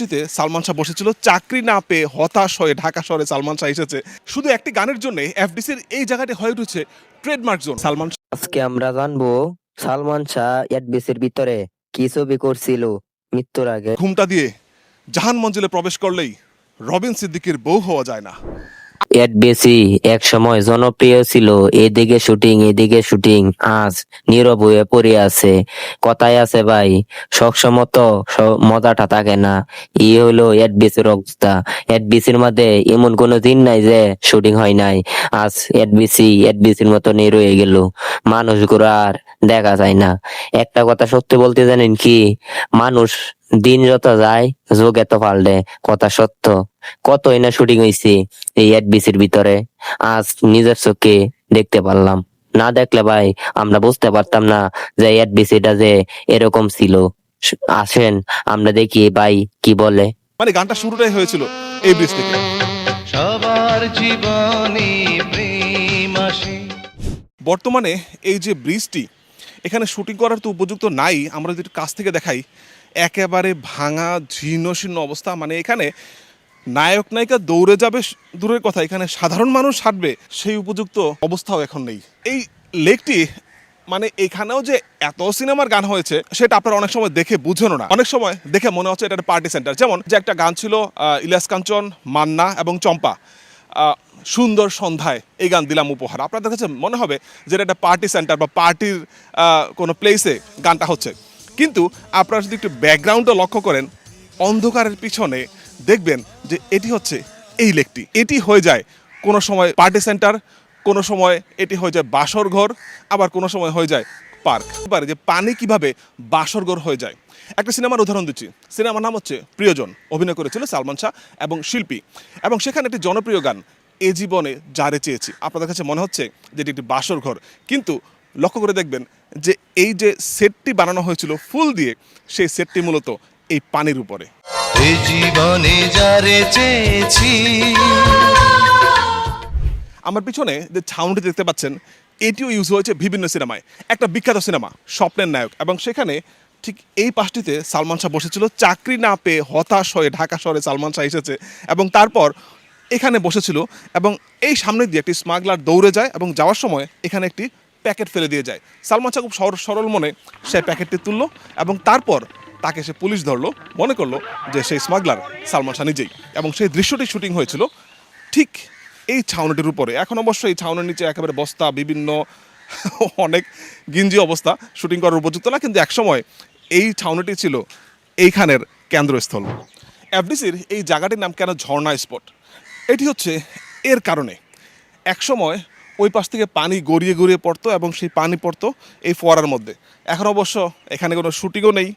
পাঁচটিতে সালমান শাহ বসেছিল, চাকরি না পেয়ে হতাশ হয়ে ঢাকা শহরে সালমান শাহ এসেছে শুধু একটি গানের জন্য। এফডিসির এই জায়গাটি হয়ে উঠেছে ট্রেডমার্ক জোন। সালমান আজকে আমরা জানবো সালমান শাহ এডবিসির ভিতরে কি ছবি করছিল মৃত্যুর আগে। ঘুমটা দিয়ে জাহান মঞ্জিলে প্রবেশ করলেই রবিন সিদ্দিকীর বউ হওয়া যায় না। এডবিসি এক সময় জনপ্রিয় ছিল, এদিকে শুটিং, আজ নীরব হয়ে পড়ে আছে। কথায় আছে ভাই, সবসময় তো মজাটা থাকে না। হলো এডবিসির অবস্থা। এডবিসির মধ্যে এমন কোনো দিন নাই যে শুটিং হয় নাই। আজ এডবিসির মতো রয়ে গেল, মানুষগুলো আর দেখা যায় না। একটা কথা সত্যি বলতে জানেন কি, মানুষ দিন যত যায় যোগ এত পাল্টে, কথা সত্য। কতই না শুটিং হয়েছে এই এডবিসির ভিতরে, আজ নিজের চোখে দেখতে পারলাম। না দেখলে ভাই আমরা বুঝতে পারতাম না যে এডবিসিটা যে এরকম ছিল। আসেন আমরা দেখি ভাই কি বলে। মানে গানটা শুরুটাই হয়েছিল এই ব্রিজ থেকে। সবার জীবনে প্রেম আসে। বর্তমানে এই যে ব্রিজটি, এখানে শুটিং করার তো উপযুক্ত নাই। আমরা যদি কাছ থেকে দেখাই, একেবারে ভাঙা জীর্ণশীর্ণ অবস্থা। মানে এখানে নায়ক নায়িকা দৌড়ে যাবে দূরের কথা, এখানে সাধারণ মানুষ হাঁটবে সেই উপযুক্ত অবস্থাও এখন নেই। এই লেকটি মানে এখানেও যে এত সিনেমার গান হয়েছে সেটা আপনারা অনেক সময় দেখে বুঝেনও না। অনেক সময় দেখে মনে হচ্ছে এটা একটা পার্টি সেন্টার। যেমন যে একটা গান ছিল ইলিয়াস কাঞ্চন, মান্না এবং চম্পা, সুন্দর সন্ধ্যায়, এই গান দিলাম উপহার। আপনাদের কাছে মনে হবে যে এটা একটা পার্টি সেন্টার বা পার্টির কোনো প্লেসে গানটা হচ্ছে। কিন্তু আপনারা যদি একটু ব্যাকগ্রাউন্ডটা লক্ষ্য করেন, অন্ধকারের পিছনে দেখবেন যে এটি হচ্ছে এই লেকটি। এটি হয়ে যায় কোনো সময় পার্টি সেন্টার, কোনো সময় এটি হয়ে যায় বাসর ঘর, আবার কোনো সময় হয়ে যায় পার্ক। এবার যে পানি কিভাবে বাসর ঘর হয়ে যায়, একটা সিনেমার উদাহরণ দিচ্ছি। সিনেমার নাম হচ্ছে প্রিয়জন, অভিনয় করেছিল সালমান শাহ এবং শিল্পী, এবং সেখানে একটি জনপ্রিয় গান এ জীবনে যারে চেয়েছি। আপনাদের কাছে মনে হচ্ছে যে এটি একটি বাসর ঘর, কিন্তু লক্ষ্য করে দেখবেন যে এই যে সেটটি বানানো হয়েছিল ফুল দিয়ে, সেই সেটটি মূলত এই পানির উপরে। এ জীবনে যারে চেয়েছি। আমার পিছনে যে ছাউনিটি দেখতে পাচ্ছেন, এটিও ইউজ হয়েছে বিভিন্ন সিনেমায়। একটা বিখ্যাত সিনেমা স্বপ্নের নায়ক, এবং সেখানে ঠিক এই পাশটিতে সালমান শাহ বসেছিল, চাকরি না পেয়ে হতাশ হয়ে ঢাকা শহরে সালমান শাহ এসেছে এবং তারপর এখানে বসেছিল। এবং এই সামনে দিয়ে একটি স্মাগলার দৌড়ে যায় এবং যাওয়ার সময় এখানে একটি প্যাকেট ফেলে দিয়ে যায়। সালমান শাহ খুব সরল মনে সে প্যাকেটটি তুললো এবং তারপর তাকে সে পুলিশ ধরলো, মনে করলো যে সেই স্মাগলার সালমান শাহ নিজেই। এবং সেই দৃশ্যটি শুটিং হয়েছিল ঠিক এই ছাউনিটির উপরে। এখন অবশ্য এই ছাউনির নিচে একেবারে বস্তা, বিভিন্ন অনেক গিঞ্জি অবস্থা, শুটিং করার উপযুক্ত না। কিন্তু একসময় এই ছাউনিটি ছিল এইখানের কেন্দ্রস্থল। এফডিসির এই জায়গাটির নাম কেন ঝর্ণা স্পট, এটি হচ্ছে এর কারণে। একসময় ওই পাশ থেকে পানি গড়িয়ে গড়িয়ে পড়তো এবং সেই পানি পড়তো এই ফোয়ারার মধ্যে। এখন অবশ্য এখানে কোনো শুটিংও নেই,